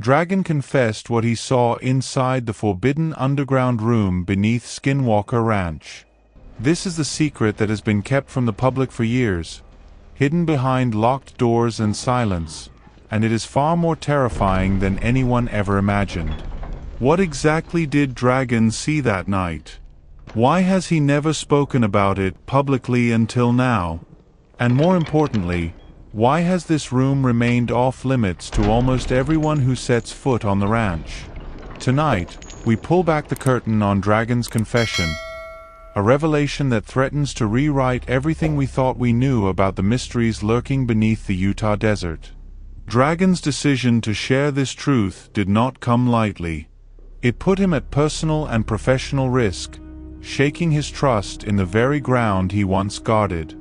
Dragon confessed what he saw inside the forbidden underground room beneath Skinwalker Ranch. This is the secret that has been kept from the public for years, hidden behind locked doors and silence, and it is far more terrifying than anyone ever imagined. What exactly did Dragon see that night? Why has he never spoken about it publicly until now? And more importantly, why has this room remained off limits to almost everyone who sets foot on the ranch? Tonight, we pull back the curtain on Dragon's confession, a revelation that threatens to rewrite everything we thought we knew about the mysteries lurking beneath the Utah desert. Dragon's decision to share this truth did not come lightly. It put him at personal and professional risk, shaking his trust in the very ground he once guarded.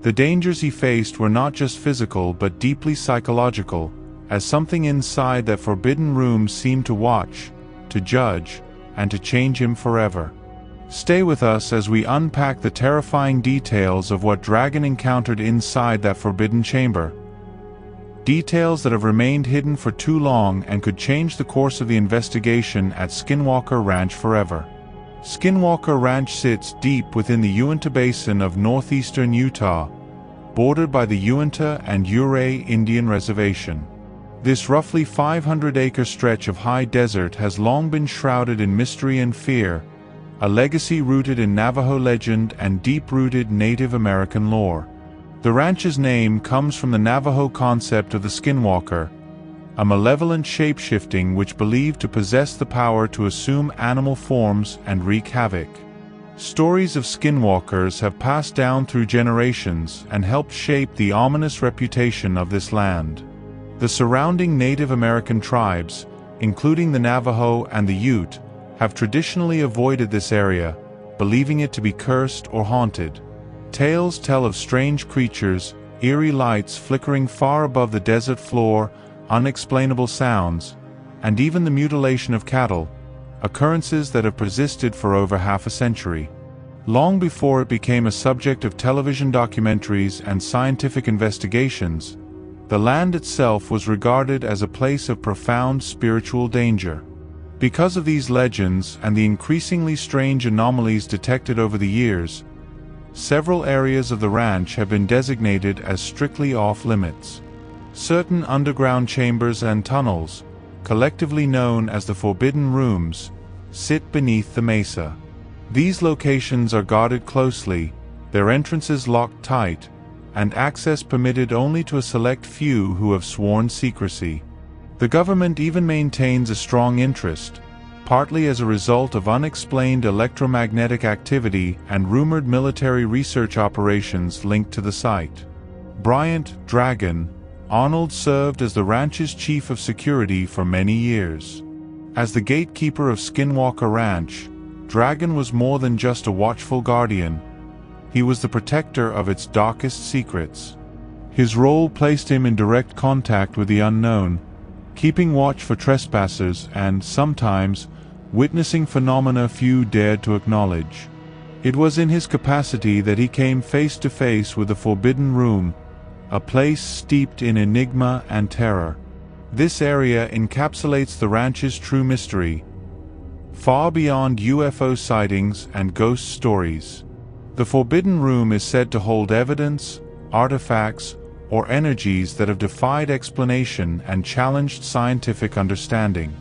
The dangers he faced were not just physical but deeply psychological, as something inside that forbidden room seemed to watch, to judge, and to change him forever. Stay with us as we unpack the terrifying details of what Dragon encountered inside that forbidden chamber. Details that have remained hidden for too long and could change the course of the investigation at Skinwalker Ranch forever. Skinwalker Ranch sits deep within the Uinta Basin of northeastern Utah, bordered by the Uinta and Ouray Indian Reservation. This roughly 500-acre stretch of high desert has long been shrouded in mystery and fear, a legacy rooted in Navajo legend and deep-rooted Native American lore. The ranch's name comes from the Navajo concept of the skinwalker, a malevolent shape-shifting which believed to possess the power to assume animal forms and wreak havoc. Stories of skinwalkers have passed down through generations and helped shape the ominous reputation of this land. The surrounding Native American tribes, including the Navajo and the Ute, have traditionally avoided this area, believing it to be cursed or haunted. Tales tell of strange creatures, eerie lights flickering far above the desert floor, unexplainable sounds, and even the mutilation of cattle, occurrences that have persisted for over half a century. Long before it became a subject of television documentaries and scientific investigations, the land itself was regarded as a place of profound spiritual danger. Because of these legends and the increasingly strange anomalies detected over the years, several areas of the ranch have been designated as strictly off-limits. Certain underground chambers and tunnels, collectively known as the Forbidden Rooms, sit beneath the mesa. These locations are guarded closely, their entrances locked tight, and access permitted only to a select few who have sworn secrecy. The government even maintains a strong interest, partly as a result of unexplained electromagnetic activity and rumored military research operations linked to the site. Bryant "Dragon" Arnold served as the ranch's chief of security for many years. As the gatekeeper of Skinwalker Ranch, Dragon was more than just a watchful guardian. He was the protector of its darkest secrets. His role placed him in direct contact with the unknown, keeping watch for trespassers and, sometimes, witnessing phenomena few dared to acknowledge. It was in his capacity that he came face to face with the Forbidden Room, a place steeped in enigma and terror. This area encapsulates the ranch's true mystery, far beyond UFO sightings and ghost stories. The Forbidden Room is said to hold evidence, artifacts, or energies that have defied explanation and challenged scientific understanding.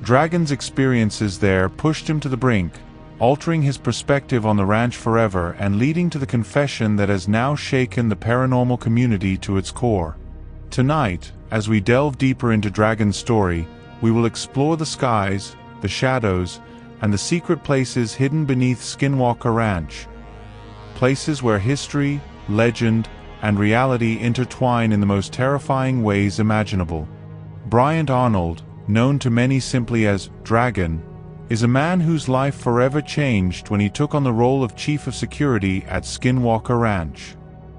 Dragon's experiences there pushed him to the brink, altering his perspective on the ranch forever and leading to the confession that has now shaken the paranormal community to its core. Tonight, as we delve deeper into Dragon's story, we will explore the skies, the shadows, and the secret places hidden beneath Skinwalker Ranch. Places where history, legend, and reality intertwine in the most terrifying ways imaginable. Bryant Arnold, known to many simply as Dragon, is a man whose life forever changed when he took on the role of chief of security at Skinwalker Ranch.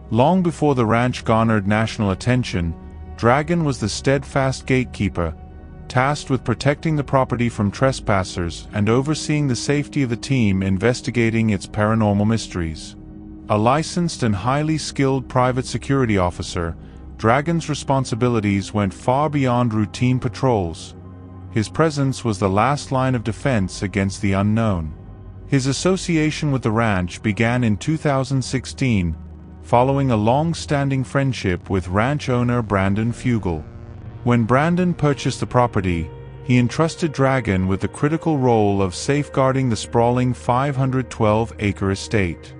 Long before the ranch garnered national attention, Dragon was the steadfast gatekeeper, tasked with protecting the property from trespassers and overseeing the safety of the team investigating its paranormal mysteries. A licensed and highly skilled private security officer, Dragon's responsibilities went far beyond routine patrols. his presence was the last line of defense against the unknown. His association with the ranch began in 2016, following a long-standing friendship with ranch owner Brandon Fugel. When Brandon purchased the property, he entrusted Dragon with the critical role of safeguarding the sprawling 512-acre estate.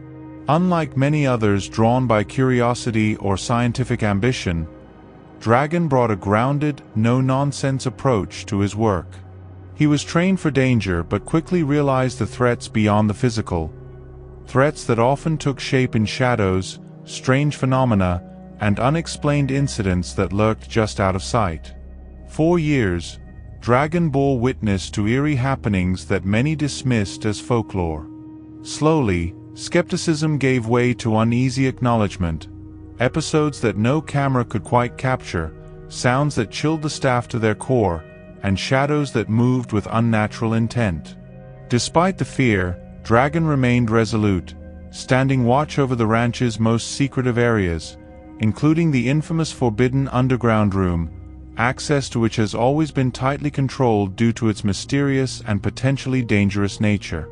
Unlike many others drawn by curiosity or scientific ambition, Dragon brought a grounded, no-nonsense approach to his work. He was trained for danger but quickly realized the threats beyond the physical, threats that often took shape in shadows, strange phenomena, and unexplained incidents that lurked just out of sight. For years, Dragon bore witness to eerie happenings that many dismissed as folklore. Slowly, skepticism gave way to uneasy acknowledgement. Episodes that no camera could quite capture, sounds that chilled the staff to their core, and shadows that moved with unnatural intent. Despite the fear, Dragon remained resolute, standing watch over the ranch's most secretive areas, including the infamous forbidden underground room, access to which has always been tightly controlled due to its mysterious and potentially dangerous nature.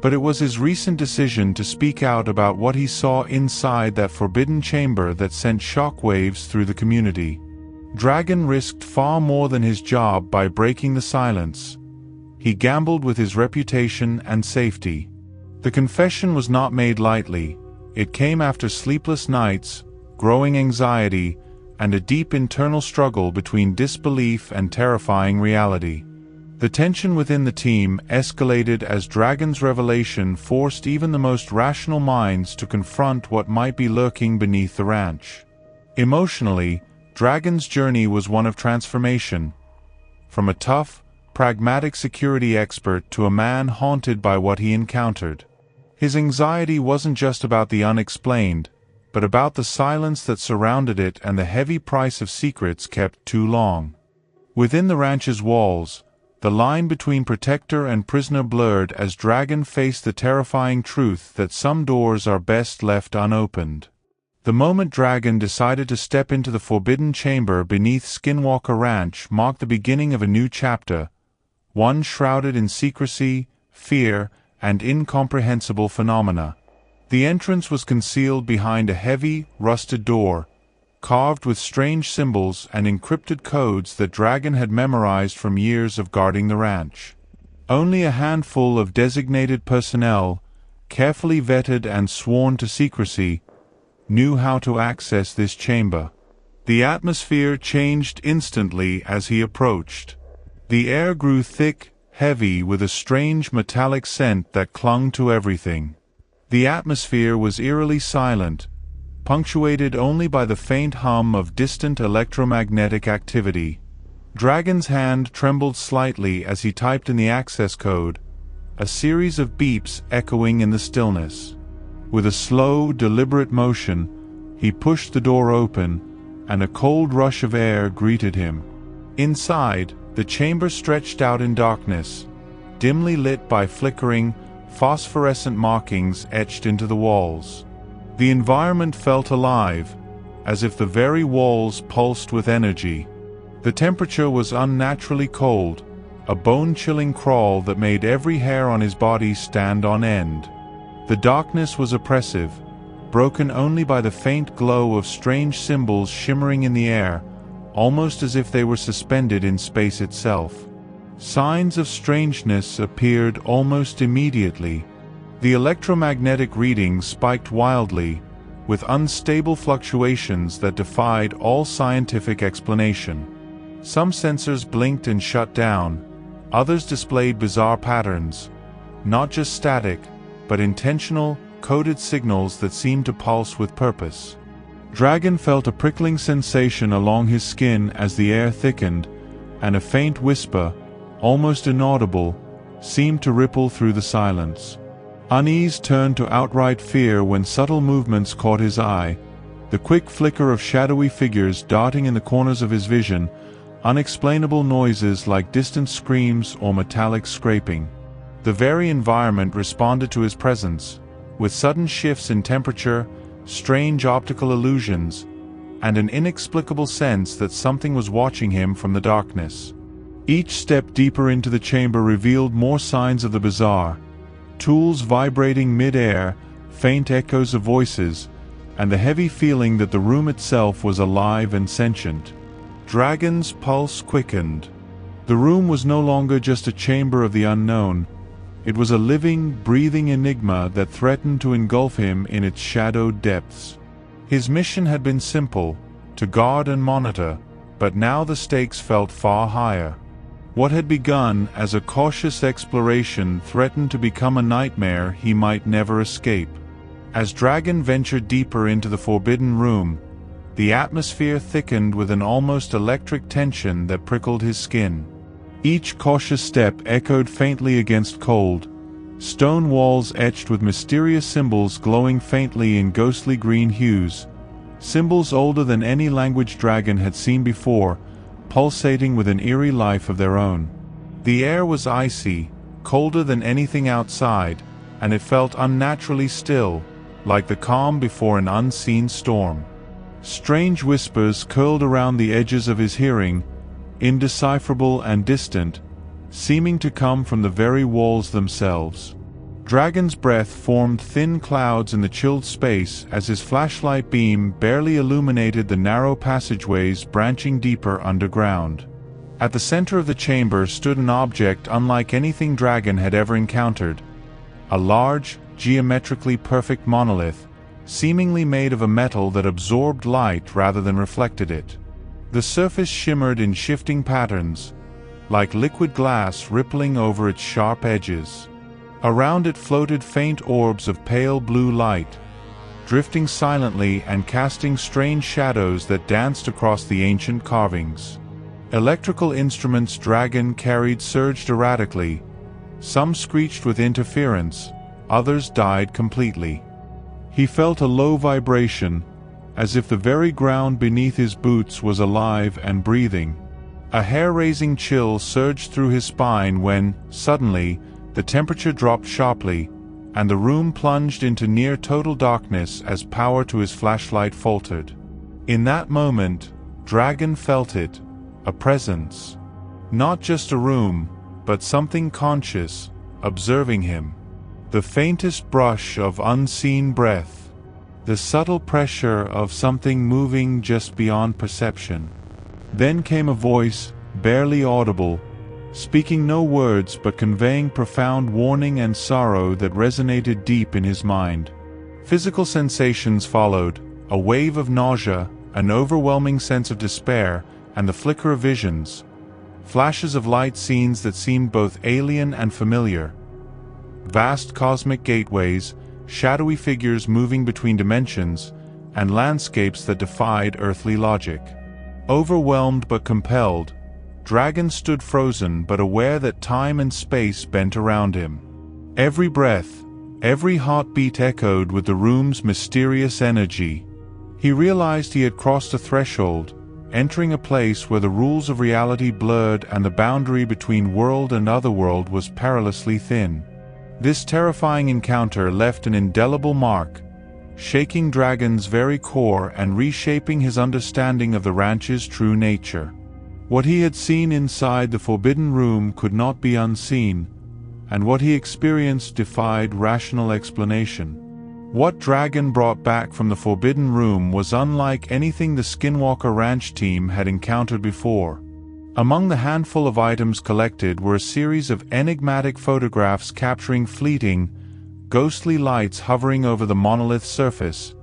But it was his recent decision to speak out about what he saw inside that forbidden chamber that sent shockwaves through the community. Dragon risked far more than his job by breaking the silence. He gambled with his reputation and safety. The confession was not made lightly. It came after sleepless nights, growing anxiety, and a deep internal struggle between disbelief and terrifying reality. The tension within the team escalated as Dragon's revelation forced even the most rational minds to confront what might be lurking beneath the ranch. Emotionally, Dragon's journey was one of transformation. From a tough, pragmatic security expert to a man haunted by what he encountered. His anxiety wasn't just about the unexplained, but about the silence that surrounded it and the heavy price of secrets kept too long. Within the ranch's walls, the line between protector and prisoner blurred as Dragon faced the terrifying truth that some doors are best left unopened. The moment Dragon decided to step into the forbidden chamber beneath Skinwalker Ranch marked the beginning of a new chapter, one shrouded in secrecy, fear, and incomprehensible phenomena. The entrance was concealed behind a heavy, rusted door, carved with strange symbols and encrypted codes that Dragon had memorized from years of guarding the ranch. Only a handful of designated personnel, carefully vetted and sworn to secrecy, knew how to access this chamber. The atmosphere changed instantly as he approached. The air grew thick, heavy with a strange metallic scent that clung to everything. The atmosphere was eerily silent, punctuated only by the faint hum of distant electromagnetic activity. Dragon's hand trembled slightly as he typed in the access code, a series of beeps echoing in the stillness. With a slow, deliberate motion, he pushed the door open, and a cold rush of air greeted him. Inside, the chamber stretched out in darkness, dimly lit by flickering, phosphorescent markings etched into the walls. The environment felt alive, as if the very walls pulsed with energy. The temperature was unnaturally cold, a bone-chilling crawl that made every hair on his body stand on end. The darkness was oppressive, broken only by the faint glow of strange symbols shimmering in the air, almost as if they were suspended in space itself. Signs of strangeness appeared almost immediately. The electromagnetic readings spiked wildly, with unstable fluctuations that defied all scientific explanation. Some sensors blinked and shut down, others displayed bizarre patterns, not just static, but intentional, coded signals that seemed to pulse with purpose. Dragon felt a prickling sensation along his skin as the air thickened, and a faint whisper, almost inaudible, seemed to ripple through the silence. Unease turned to outright fear when subtle movements caught his eye, the quick flicker of shadowy figures darting in the corners of his vision, unexplainable noises like distant screams or metallic scraping. The very environment responded to his presence, with sudden shifts in temperature, strange optical illusions, and an inexplicable sense that something was watching him from the darkness. Each step deeper into the chamber revealed more signs of the bizarre: tools vibrating mid-air, faint echoes of voices, and the heavy feeling that the room itself was alive and sentient. Dragon's pulse quickened. The room was no longer just a chamber of the unknown. It was a living, breathing enigma that threatened to engulf him in its shadowed depths. His mission had been simple: to guard and monitor, but now the stakes felt far higher. What had begun as a cautious exploration threatened to become a nightmare he might never escape. As Dragon ventured deeper into the forbidden room, the atmosphere thickened with an almost electric tension that prickled his skin. Each cautious step echoed faintly against cold, stone walls etched with mysterious symbols glowing faintly in ghostly green hues, symbols older than any language Dragon had seen before, pulsating with an eerie life of their own. The air was icy, colder than anything outside, and it felt unnaturally still, like the calm before an unseen storm. Strange whispers curled around the edges of his hearing, indecipherable and distant, seeming to come from the very walls themselves. Dragon's breath formed thin clouds in the chilled space as his flashlight beam barely illuminated the narrow passageways branching deeper underground. At the center of the chamber stood an object unlike anything Dragon had ever encountered: a large, geometrically perfect monolith, seemingly made of a metal that absorbed light rather than reflected it. The surface shimmered in shifting patterns, like liquid glass rippling over its sharp edges. Around it floated faint orbs of pale blue light, drifting silently and casting strange shadows that danced across the ancient carvings. Electrical instruments Dragon carried surged erratically. Some screeched with interference, others died completely. He felt a low vibration, as if the very ground beneath his boots was alive and breathing. A hair-raising chill surged through his spine when, suddenly, the temperature dropped sharply, and the room plunged into near-total darkness as power to his flashlight faltered. In that moment, Dragon felt it, a presence. Not just a room, but something conscious, observing him. The faintest brush of unseen breath, the subtle pressure of something moving just beyond perception. Then came a voice, barely audible, speaking no words but conveying profound warning and sorrow that resonated deep in his mind. Physical sensations followed: a wave of nausea, an overwhelming sense of despair, and the flicker of visions. Flashes of light, scenes that seemed both alien and familiar. Vast cosmic gateways, shadowy figures moving between dimensions, and landscapes that defied earthly logic. Overwhelmed but compelled, Dragon stood frozen but aware that time and space bent around him. Every breath, every heartbeat echoed with the room's mysterious energy. He realized he had crossed a threshold, entering a place where the rules of reality blurred and the boundary between world and otherworld was perilously thin. This terrifying encounter left an indelible mark, shaking Dragon's very core and reshaping his understanding of the ranch's true nature. What he had seen inside the forbidden room could not be unseen, and what he experienced defied rational explanation. What Dragon brought back from the forbidden room was unlike anything the Skinwalker Ranch team had encountered before. Among the handful of items collected were a series of enigmatic photographs capturing fleeting, ghostly lights hovering over the monolith's surface,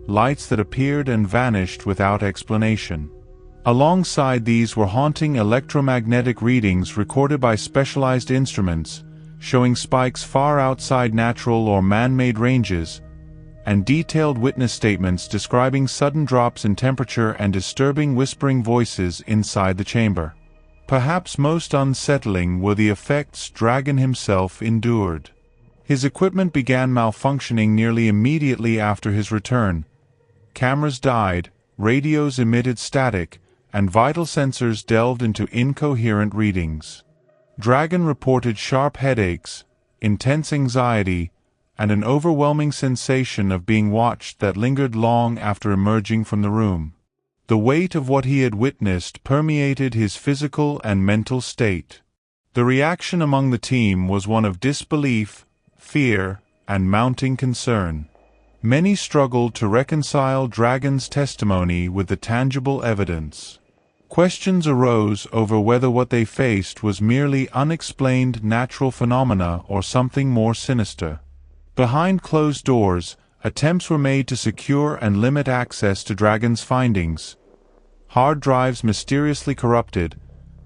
lights that appeared and vanished without explanation. Alongside these were haunting electromagnetic readings recorded by specialized instruments, showing spikes far outside natural or man-made ranges, and detailed witness statements describing sudden drops in temperature and disturbing whispering voices inside the chamber. Perhaps most unsettling were the effects Dragon himself endured. His equipment began malfunctioning nearly immediately after his return. Cameras died, radios emitted static, and vital sensors delved into incoherent readings. Dragon reported sharp headaches, intense anxiety, and an overwhelming sensation of being watched that lingered long after emerging from the room. The weight of what he had witnessed permeated his physical and mental state. The reaction among the team was one of disbelief, fear, and mounting concern. Many struggled to reconcile Dragon's testimony with the tangible evidence. Questions arose over whether what they faced was merely unexplained natural phenomena or something more sinister. Behind closed doors, attempts were made to secure and limit access to Dragon's findings. Hard drives mysteriously corrupted,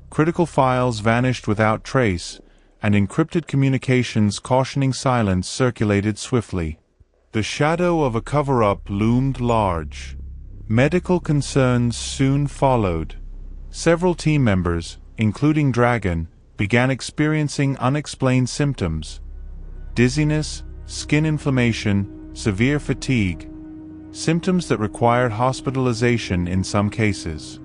critical files vanished without trace, and encrypted communications cautioning silence circulated swiftly. The shadow of a cover-up loomed large. Medical concerns soon followed. Several team members, including Dragon, began experiencing unexplained symptoms: dizziness, skin inflammation, severe fatigue, symptoms that required hospitalization in some cases.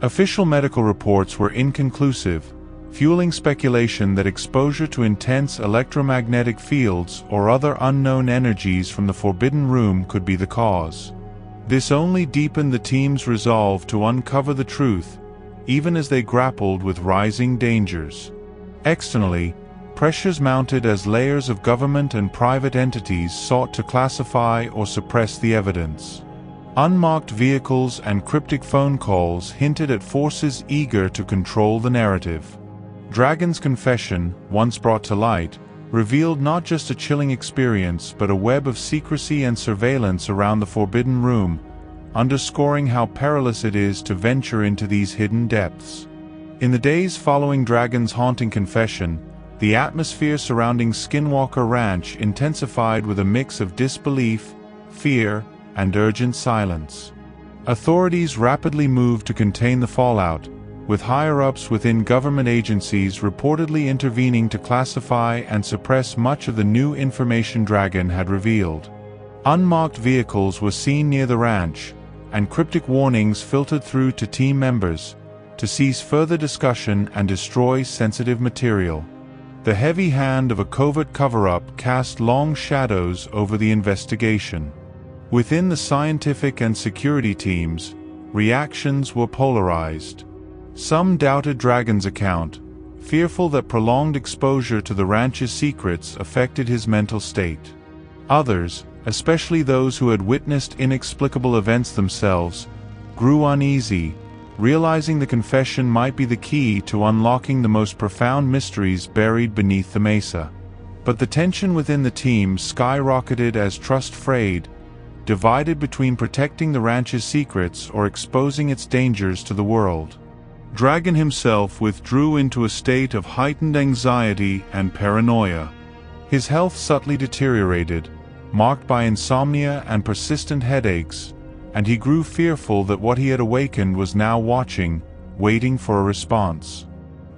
Official medical reports were inconclusive, fueling speculation that exposure to intense electromagnetic fields or other unknown energies from the Forbidden Room could be the cause. This only deepened the team's resolve to uncover the truth, even as they grappled with rising dangers. Externally, pressures mounted as layers of government and private entities sought to classify or suppress the evidence. Unmarked vehicles and cryptic phone calls hinted at forces eager to control the narrative. Dragon's confession, once brought to light, revealed not just a chilling experience but a web of secrecy and surveillance around the Forbidden Room, underscoring how perilous it is to venture into these hidden depths. In the days following Dragon's haunting confession, the atmosphere surrounding Skinwalker Ranch intensified with a mix of disbelief, fear, and urgent silence. Authorities rapidly moved to contain the fallout, with higher-ups within government agencies reportedly intervening to classify and suppress much of the new information Dragon had revealed. Unmarked vehicles were seen near the ranch, and cryptic warnings filtered through to team members to cease further discussion and destroy sensitive material. The heavy hand of a covert cover-up cast long shadows over the investigation. Within the scientific and security teams, reactions were polarized. Some doubted Dragon's account, fearful that prolonged exposure to the ranch's secrets affected his mental state. Others, especially those who had witnessed inexplicable events themselves, grew uneasy, realizing the confession might be the key to unlocking the most profound mysteries buried beneath the mesa. But the tension within the team skyrocketed as trust frayed, divided between protecting the ranch's secrets or exposing its dangers to the world. Dragon himself withdrew into a state of heightened anxiety and paranoia. His health subtly deteriorated, marked by insomnia and persistent headaches, and he grew fearful that what he had awakened was now watching, waiting for a response.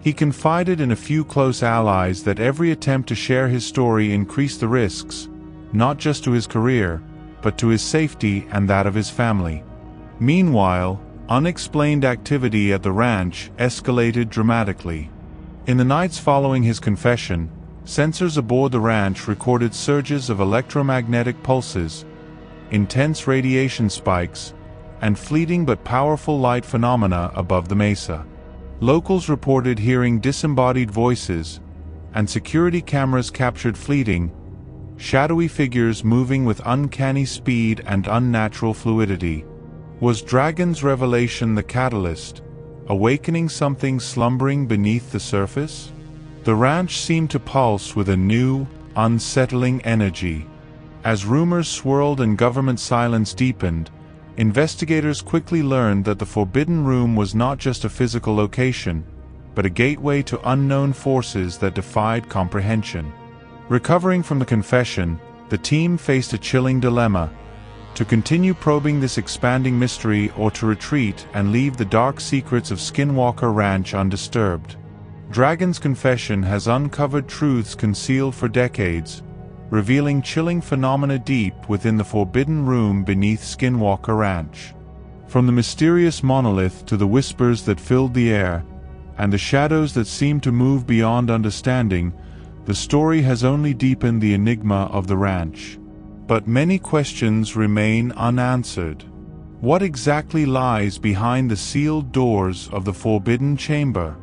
He confided in a few close allies that every attempt to share his story increased the risks, not just to his career, but to his safety and that of his family. Meanwhile, unexplained activity at the ranch escalated dramatically. In the nights following his confession, sensors aboard the ranch recorded surges of electromagnetic pulses, intense radiation spikes, and fleeting but powerful light phenomena above the mesa. Locals reported hearing disembodied voices, and security cameras captured fleeting, shadowy figures moving with uncanny speed and unnatural fluidity. Was Dragon's revelation the catalyst, awakening something slumbering beneath the surface? The ranch seemed to pulse with a new, unsettling energy. As rumors swirled and government silence deepened, investigators quickly learned that the Forbidden Room was not just a physical location, but a gateway to unknown forces that defied comprehension. Recovering from the confession, the team faced a chilling dilemma: to continue probing this expanding mystery or to retreat and leave the dark secrets of Skinwalker Ranch undisturbed. Dragon's confession has uncovered truths concealed for decades, revealing chilling phenomena deep within the Forbidden Room beneath Skinwalker Ranch. From the mysterious monolith to the whispers that filled the air, and the shadows that seemed to move beyond understanding, the story has only deepened the enigma of the ranch. But many questions remain unanswered. What exactly lies behind the sealed doors of the forbidden chamber?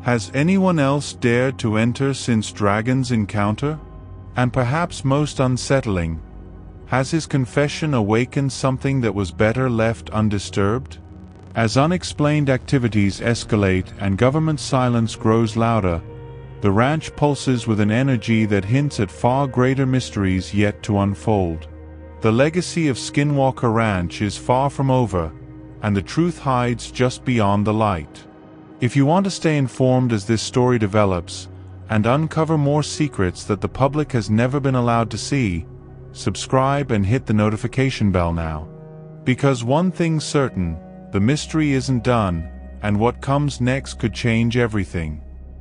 Has anyone else dared to enter since Dragon's encounter? And perhaps most unsettling, has his confession awakened something that was better left undisturbed? As unexplained activities escalate and government silence grows louder, the ranch pulses with an energy that hints at far greater mysteries yet to unfold. The legacy of Skinwalker Ranch is far from over, and the truth hides just beyond the light. If you want to stay informed as this story develops, and uncover more secrets that the public has never been allowed to see, subscribe and hit the notification bell now. Because one thing's certain, the mystery isn't done, and what comes next could change everything.